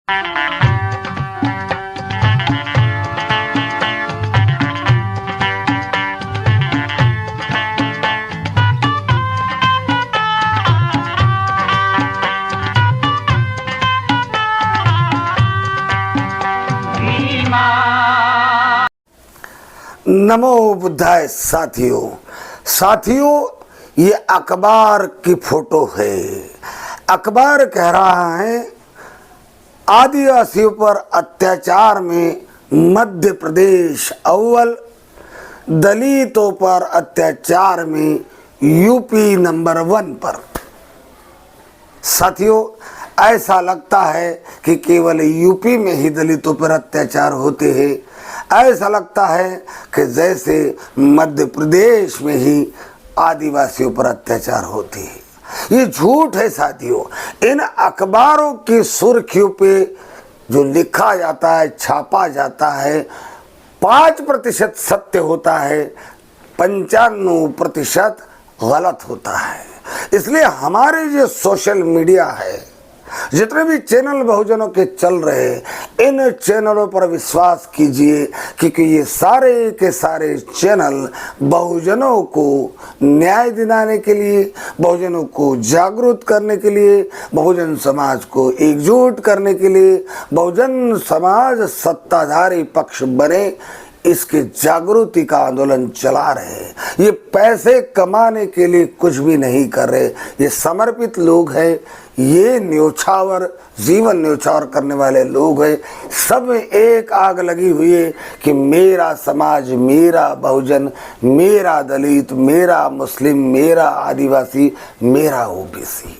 नमो बुद्धाय। साथियों ये अखबार की फोटो है। अखबार कह रहा है आदिवासियों पर अत्याचार में मध्य प्रदेश अव्वल, दलितों पर अत्याचार में यूपी नंबर 1 पर। साथियों ऐसा लगता है कि केवल यूपी में ही दलितों पर अत्याचार होते हैं। ऐसा लगता है कि जैसे मध्य प्रदेश में ही आदिवासियों पर अत्याचार होते हैं। ये झूठ है साथियों। इन अखबारों की सुर्खियों पे जो लिखा जाता है, छापा जाता है, 5% सत्य होता है, 95% गलत होता है। इसलिए हमारे जो सोशल मीडिया है, जितने भी चैनल बहुजनों के चल रहे हैं, इन चैनलों पर विश्वास कीजिए, क्योंकि ये सारे के सारे चैनल बहुजनों को न्याय दिलाने के लिए, बहुजनों को जागरूक करने के लिए, बहुजन समाज को एकजुट करने के लिए, बहुजन समाज सत्ताधारी पक्ष बने, इसके जागृति का आंदोलन चला रहे हैं। ये पैसे कमाने के लिए कुछ भी नहीं कर रहे। ये समर्पित लोग हैं। ये न्योछावर, जीवन न्योछावर करने वाले लोग हैं। सब में एक आग लगी हुई है कि मेरा समाज, मेरा बहुजन, मेरा दलित, मेरा मुस्लिम, मेरा आदिवासी, मेरा ओबीसी।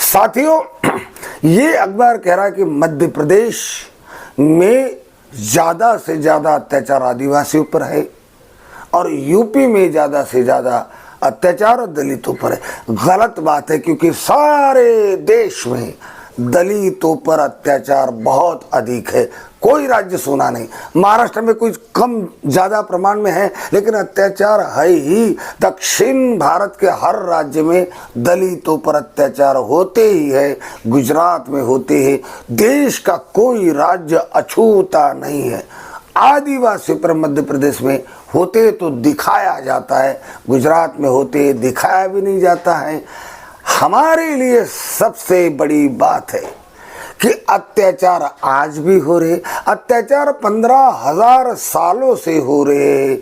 साथियों ये अखबार कह रहा है कि मध्य प्रदेश में ज़्यादा से ज़्यादा अत्याचार आदिवासियों पर है और यूपी में ज़्यादा से ज़्यादा अत्याचार दलितों पर है। गलत बात है, क्योंकि सारे देश में दलितों पर अत्याचार बहुत अधिक है। कोई राज्य सोना नहीं। महाराष्ट्र में कुछ कम ज़्यादा प्रमाण में है, लेकिन अत्याचार है ही। दक्षिण भारत के हर राज्य में दलितों पर अत्याचार होते ही है। गुजरात में होते हैं। देश का कोई राज्य अछूता नहीं है। आदिवासियों पर मध्य प्रदेश में होते तो दिखाया जाता है, गुजरात में होते दिखाया भी नहीं जाता है। हमारे लिए सबसे बड़ी बात है कि अत्याचार आज भी हो रहे। अत्याचार 15,000 सालों से हो रहे।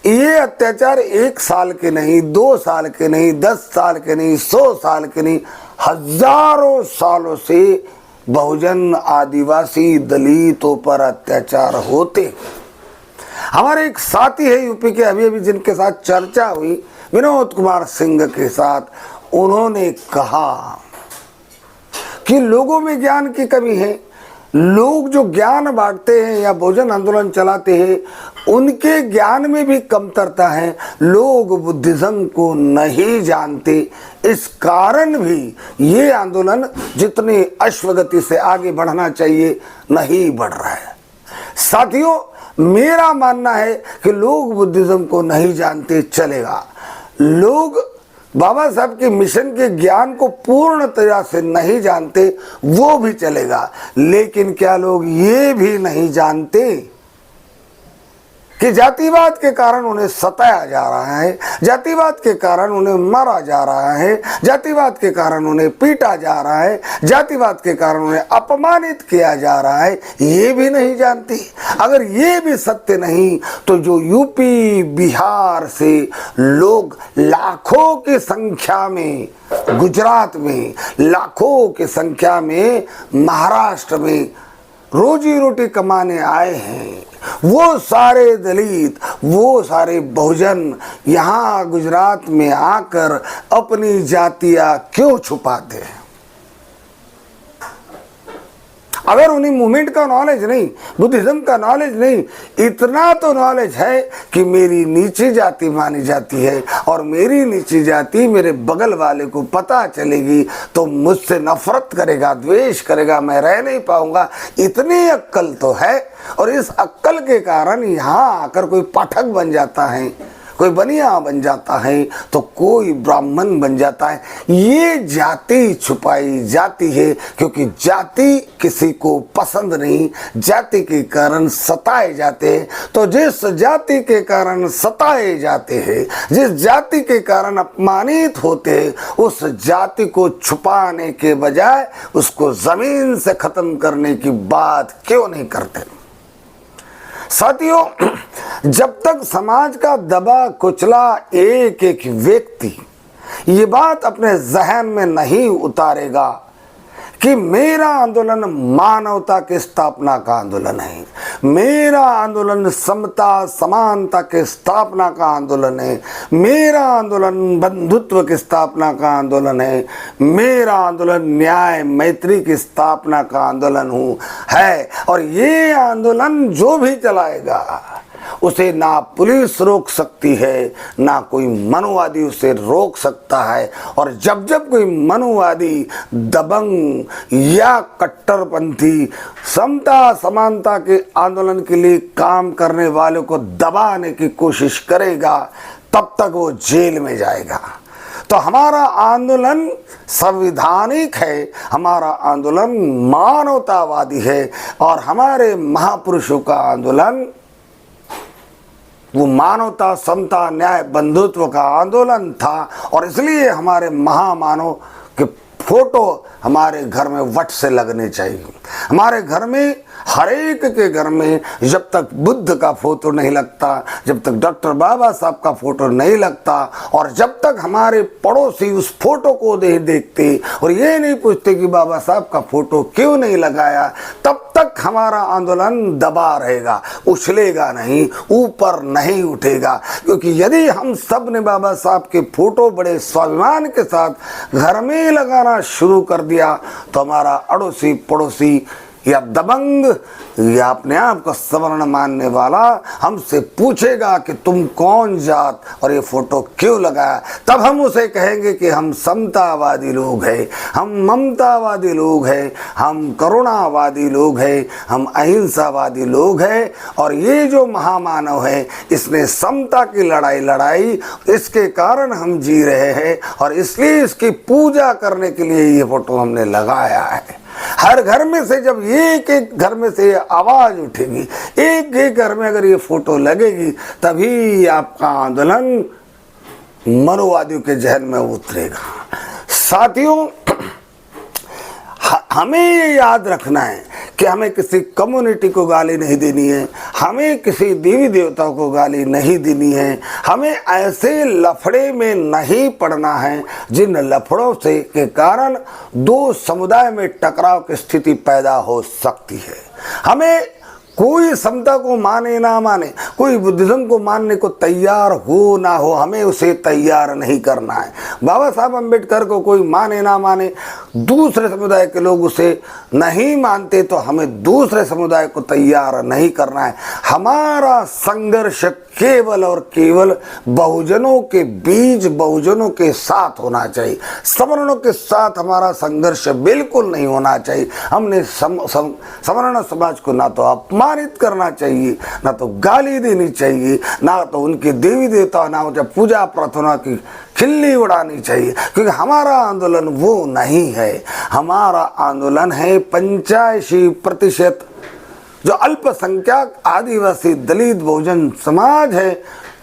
ये अत्याचार 1 साल के नहीं, 2 साल के नहीं, 10 साल के नहीं, 100 साल के नहीं, हजारों सालों से बहुजन, आदिवासी, दलितों पर अत्याचार होते। हमारे एक साथी है यूपी के, अभी जिनके साथ चर्चा हुई, विनोद कुमार सिंह के साथ, उन्होंने कहा कि लोगों में ज्ञान की कमी है। लोग जो ज्ञान बांटते हैं या बहुजन आंदोलन चलाते हैं, उनके ज्ञान में भी कमतरता है। लोग बुद्धिज्म को नहीं जानते। इस कारण भी ये आंदोलन जितनी अश्वगति से आगे बढ़ना चाहिए नहीं बढ़ रहा है। साथियों मेरा मानना है कि लोग बुद्धिज्म को नहीं जानते चलेगा। लोग बाबा साहब के मिशन के ज्ञान को पूर्ण तरह से नहीं जानते, वो भी चलेगा। लेकिन क्या लोग ये भी नहीं जानते कि जातिवाद के कारण उन्हें सताया जा रहा है, जातिवाद के कारण उन्हें मारा जा रहा है, जातिवाद के कारण उन्हें पीटा जा रहा है, जातिवाद के कारण उन्हें अपमानित किया जा रहा है, ये भी नहीं जानती। अगर ये भी सत्य नहीं तो जो यूपी बिहार से लोग लाखों की संख्या में, गुजरात में लाखों की संख्या में, महाराष्ट्र में रोजी रोटी कमाने आए हैं, वो सारे दलित, वो सारे बहुजन यहाँ गुजरात में आकर अपनी जातियां क्यों छुपाते हैं? अगर उन्हें मूवमेंट का नॉलेज नहीं, बुद्धिज्म का नॉलेज नहीं, इतना तो नॉलेज है कि मेरी नीची जाति मानी जाती है और मेरी नीची जाति मेरे बगल वाले को पता चलेगी तो मुझसे नफरत करेगा, द्वेष करेगा, मैं रह नहीं पाऊंगा, इतनी अक्ल तो है। और इस अक्ल के कारण यहाँ आकर कोई पाठक बन जाता है, कोई बनिया बन जाता है तो कोई ब्राह्मण बन जाता है। ये जाति छुपाई जाती है, क्योंकि जाति किसी को पसंद नहीं, जाति के कारण सताए जाते हैं। तो जिस जाति के कारण सताए जाते हैं, जिस जाति के कारण अपमानित होते हैं, उस जाति को छुपाने के बजाय उसको जमीन से खत्म करने की बात क्यों नहीं करते? साथियों, जब तक समाज का दबा कुचला एक एक व्यक्ति ये बात अपने जहन में नहीं उतारेगा कि मेरा आंदोलन मानवता की स्थापना का आंदोलन है, मेरा आंदोलन समता समानता के स्थापना का आंदोलन है, मेरा आंदोलन बंधुत्व की स्थापना का आंदोलन है, मेरा आंदोलन न्याय मैत्री की स्थापना का आंदोलन है। और ये आंदोलन जो भी चलाएगा उसे ना पुलिस रोक सकती है, ना कोई मनुवादी उसे रोक सकता है। और जब जब कोई मनुवादी, दबंग या कट्टरपंथी समता समानता के आंदोलन के लिए काम करने वालों को दबाने की कोशिश करेगा, तब तक वो जेल में जाएगा। तो हमारा आंदोलन संवैधानिक है, हमारा आंदोलन मानवतावादी है, और हमारे महापुरुषों का आंदोलन वो मानवता समता न्याय बंधुत्व का आंदोलन था। और इसलिए हमारे महामानव के फोटो हमारे घर में वट से लगने चाहिए। हमारे घर में, हर एक के घर में जब तक बुद्ध का फोटो नहीं लगता, जब तक डॉक्टर बाबा साहब का फोटो नहीं लगता, और जब तक हमारे पड़ोसी उस फोटो को देखते और ये नहीं पूछते कि बाबा साहब का फोटो क्यों नहीं लगाया, तब तक हमारा आंदोलन दबा रहेगा, उछलेगा नहीं, ऊपर नहीं उठेगा। क्योंकि यदि हम सब ने बाबा साहब के फोटो बड़े स्वाभिमान के साथ घर में लगाना शुरू कर दिया, तो हमारा अड़ोसी पड़ोसी या दबंग या अपने आप को सवर्ण मानने वाला हमसे पूछेगा कि तुम कौन जात और ये फोटो क्यों लगाया। तब हम उसे कहेंगे कि हम समतावादी लोग हैं, हम ममतावादी लोग हैं, हम करुणावादी लोग हैं, हम अहिंसावादी लोग हैं। और ये जो महामानव है, इसने समता की लड़ाई लड़ाई, इसके कारण हम जी रहे हैं, और इसलिए इसकी पूजा करने के लिए ये फोटो हमने लगाया है। हर घर में से जब एक एक घर में से आवाज उठेगी, एक एक घर में अगर ये फोटो लगेगी, तभी आपका आंदोलन मनुवादियों के जहन में उतरेगा। साथियों, हमें ये याद रखना है कि हमें किसी कम्युनिटी को गाली नहीं देनी है, हमें किसी देवी देवताओं को गाली नहीं देनी है, हमें ऐसे लफड़े में नहीं पड़ना है जिन लफड़ों से के कारण दो समुदाय में टकराव की स्थिति पैदा हो सकती है। हमें कोई समता को माने ना माने, कोई बुद्धिज्म को मानने को तैयार हो ना हो, हमें उसे तैयार नहीं करना है। बाबा साहब अम्बेडकर को कोई माने ना माने, दूसरे समुदाय के लोग उसे नहीं मानते, तो हमें दूसरे समुदाय को तैयार नहीं करना है। हमारा संघर्ष केवल और केवल बहुजनों के बीच, बहुजनों के साथ होना चाहिए। सवर्णों के साथ हमारा संघर्ष बिल्कुल नहीं होना चाहिए। हमने सवर्ण समाज को ना तो अपमानित करना चाहिए, ना तो गाली देनी चाहिए, ना तो उनके देवी देवता, ना उनकी पूजा प्रार्थना की खिल्ली उड़ानी चाहिए, क्योंकि हमारा आंदोलन वो नहीं है। हमारा आंदोलन है 85% जो अल्पसंख्यक आदिवासी दलित बहुजन समाज है,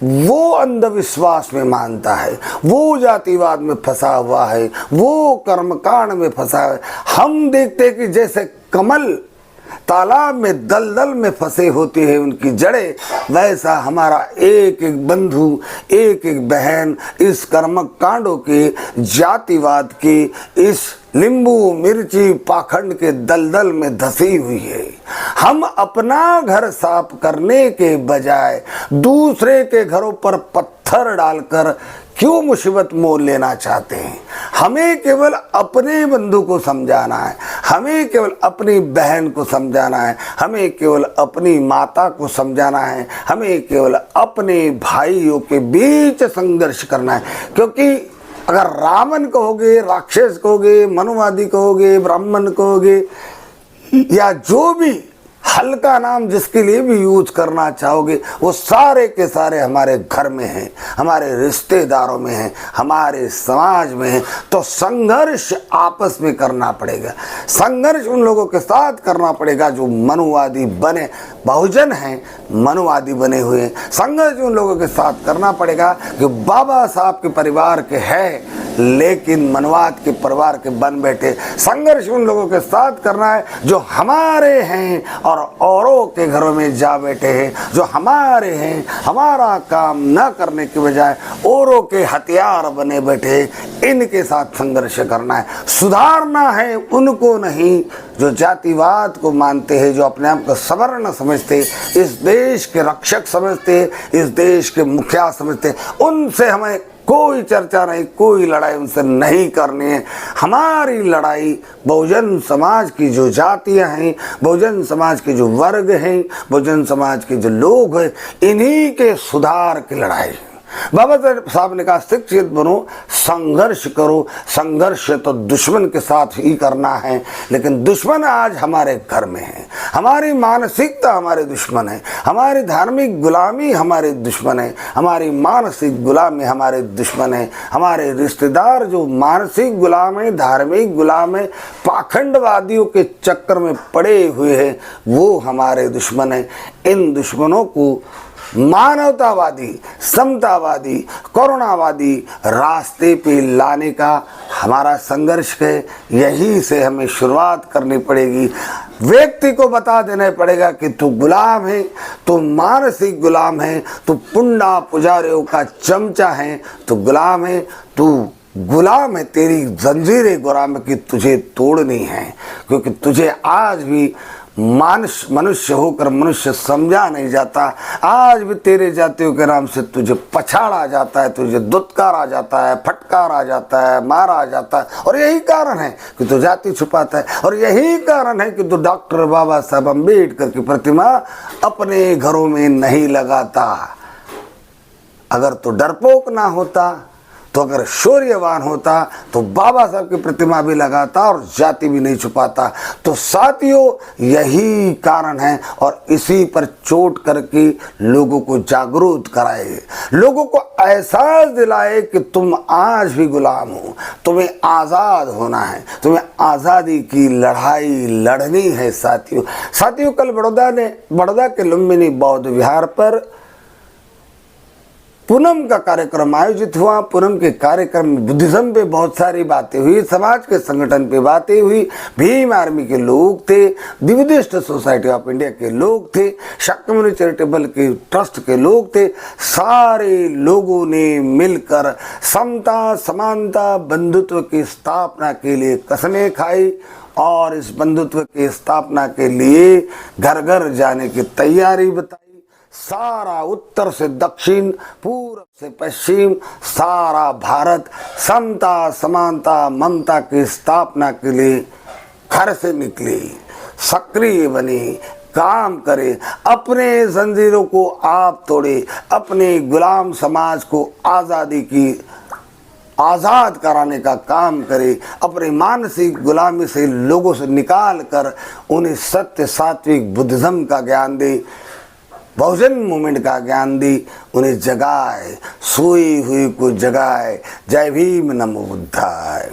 वो अंधविश्वास में मानता है, वो जातिवाद में फंसा हुआ है, वो कर्मकांड में फंसा है। हम देखते कि जैसे कमल तालाब में दलदल में फंसे होते हैं उनकी जड़ें, वैसा हमारा एक एक बंधु, एक एक बहन इस कर्मकांडों के, जातिवाद के, इस नींबू मिर्ची पाखंड के दलदल में धसी हुई है। हम अपना घर साफ करने के बजाय दूसरे के घरों पर पत्थर डालकर क्यों मुसीबत मोल लेना चाहते हैं? हमें केवल अपने बंधु को समझाना है, हमें केवल अपनी बहन को समझाना है, हमें केवल अपनी माता को समझाना है, हमें केवल अपने भाइयों के बीच संघर्ष करना है। क्योंकि अगर रावण कहोगे, राक्षस कहोगे, मनुवादी कहोगे, ब्राह्मण कहोगे, या जो भी हल्का नाम जिसके लिए भी यूज करना चाहोगे, वो सारे के सारे हमारे घर में हैं, हमारे रिश्तेदारों में हैं, हमारे समाज में हैं। तो संघर्ष आपस में करना पड़ेगा, संघर्ष उन लोगों के साथ करना पड़ेगा जो मनुवादी बने, बहुजन हैं, मनुवादी बने हुए हैं। संघर्ष उन लोगों के साथ करना पड़ेगा कि बाबा साहब के परिवार के हैं लेकिन मनवाद के परिवार के बन बैठे। संघर्ष उन लोगों के साथ करना है जो हमारे हैं और औरों के घरों में जा बैठे हैं, जो हमारे हैं, हमारा काम न करने की बजाय औरों के हथियार बने बैठे, इनके साथ संघर्ष करना है। सुधारना है उनको नहीं जो जातिवाद को मानते हैं, जो अपने आप को सवर्ण समझते, इस देश के रक्षक समझते, इस देश के मुखिया समझते, उनसे हमें कोई चर्चा नहीं, कोई लड़ाई उनसे नहीं करनी है। हमारी लड़ाई बहुजन समाज की जो जातियां हैं, बहुजन समाज के जो वर्ग हैं, बहुजन समाज के जो लोग हैं, इन्हीं के सुधार की लड़ाई। बाबा साहब ने कहा शिक्षित बनो, संघर्ष करो। संघर्ष तो दुश्मन के साथ ही करना है, लेकिन दुश्मन आज हमारे घर में है, हमारी मानसिकता हमारे दुश्मन है, हमारी धार्मिक गुलामी हमारे दुश्मन है, हमारी मानसिक गुलामी हमारे दुश्मन है, हमारे रिश्तेदार जो मानसिक गुलाम है, धार्मिक गुलाम है, पाखंडवादियों के चक्कर में पड़े हुए हैं, वो हमारे दुश्मन है। इन दुश्मनों को मानवतावादी, समतावादी, करुणावादी रास्ते पे लाने का हमारा संघर्ष है। यही से हमें शुरुआत करनी पड़ेगी। व्यक्ति को बता देना पड़ेगा कि तू गुलाम है, तू मानसिक गुलाम है, तू पुंडा पुजारियों का चमचा है, तू गुलाम है, तू गुलाम है, तेरी जंजीरें गुलाम की तुझे तोड़नी है, क्योंकि तुझे आज भी मनुष्य होकर मनुष्य समझा नहीं जाता। आज भी तेरे जातियों के नाम से तुझे पछाड़ा जाता है, तुझे दुत्कारा जाता है, फटकारा जाता है, मारा जाता है। और यही कारण है कि तू जाति छुपाता है, और यही कारण है कि तू डॉक्टर बाबा साहब अम्बेडकर की प्रतिमा अपने घरों में नहीं लगाता। अगर तू डरपोक ना होता, तो अगर शौर्यवान होता, तो बाबा साहब की प्रतिमा भी लगाता और जाति भी नहीं छुपाता। तो साथियों, यही कारण है, और इसी पर चोट करके लोगों को जागरूक कराए, लोगों को एहसास दिलाए कि तुम आज भी गुलाम हो, तुम्हें आज़ाद होना है, तुम्हें आज़ादी की लड़ाई लड़नी है। साथियों, कल बड़ौदा के लुम्बिनी बौद्ध विहार पर पूनम का कार्यक्रम आयोजित हुआ। पूनम के कार्यक्रम में बुद्धिज्म पे बहुत सारी बातें हुई, समाज के संगठन पे बातें हुई, भीम आर्मी के लोग थे, the Buddhist society of India के लोग थे, शाक्यमुनि चैरिटेबल के ट्रस्ट के लोग थे। सारे लोगों ने मिलकर समता, समानता, बंधुत्व की स्थापना के लिए कस्में खाई, और इस बंधुत्व की स्थापना के लिए घर घर जाने की तैयारी बताई। सारा उत्तर से दक्षिण, पूर्व से पश्चिम, सारा भारत समता, समानता, ममता की स्थापना के लिए घर से निकली, सक्रिय बनी, काम करे, अपने जंजीरों को आप तोड़े, अपने गुलाम समाज को आज़ादी की आज़ाद कराने का काम करे, अपने मानसिक गुलामी से लोगों से निकाल कर उन्हें सत्य, सात्विक बुद्धिज्म का ज्ञान दे, बहुजन मूवमेंट का ज्ञान दी, उन्हें जगाए, सोई हुई को जगाए। जय भीम, नमो बुद्धाय।